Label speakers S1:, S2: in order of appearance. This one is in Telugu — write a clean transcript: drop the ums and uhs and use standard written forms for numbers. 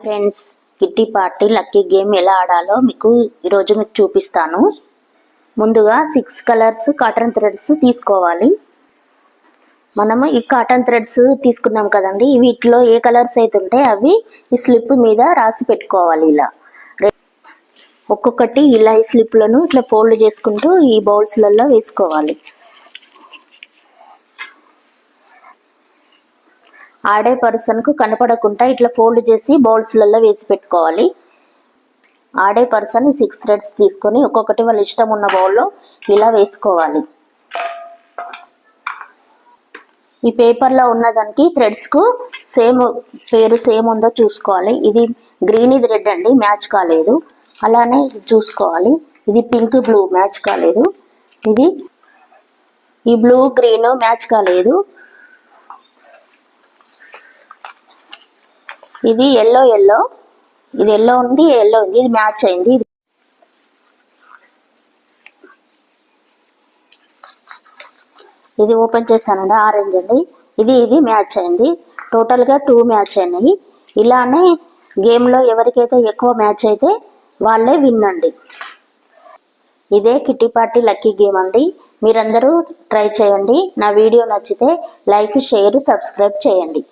S1: Friends, kitty party lucky game ఎలా ఆడాలో ఈరోజు మీకు చూపిస్తాను. ముందుగా 6 కలర్స్ కాటన్ థ్రెడ్స్ తీసుకోవాలి. మనము ఈ కాటన్ థ్రెడ్స్ తీసుకున్నాం కదండి, వీటిలో ఏ కలర్స్ అయితే ఉంటే అవి ఈ స్లిప్ మీద రాసి పెట్టుకోవాలి. ఇలా ఒక్కొక్కటి ఇలా ఈ స్లిప్లను ఇట్లా ఫోల్డ్ చేసుకుంటూ ఈ బౌల్స్లలో వేసుకోవాలి. ఆడే పర్సన్కు కనపడకుండా ఇట్లా ఫోల్డ్ చేసి బౌల్స్లలో వేసి పెట్టుకోవాలి. ఆడే పర్సన్ 6 థ్రెడ్స్ తీసుకొని ఒక్కొక్కటి వాళ్ళ ఇష్టం ఉన్న బౌల్లో ఇలా వేసుకోవాలి. ఈ పేపర్లో ఉన్నదానికి థ్రెడ్స్కు పేరు సేమ్ ఉందో చూసుకోవాలి. ఇది గ్రీన్, ఇది రెడ్ అండి, మ్యాచ్ కాలేదు. అలానే చూసుకోవాలి. ఇది పింక్ బ్లూ మ్యాచ్ కాలేదు. ఈ బ్లూ గ్రీన్ మ్యాచ్ కాలేదు. ఇది ఎల్లో ఇది ఎల్లో ఉంది, ఇది మ్యాచ్ అయింది. ఇది ఓపెన్ చేశానండి, ఆరెంజ్ అండి. ఇది మ్యాచ్ అయింది. టోటల్గా 2 మ్యాచ్ అయినాయి. ఇలానే గేమ్లో ఎవరికైతే ఎక్కువ మ్యాచ్ అయితే వాళ్ళే విన్ అండి. ఇదే కిట్టి పార్టీ లక్కీ గేమ్ అండి. మీరందరూ ట్రై చేయండి. నా వీడియో నచ్చితే లైక్, షేర్, సబ్స్క్రైబ్ చేయండి.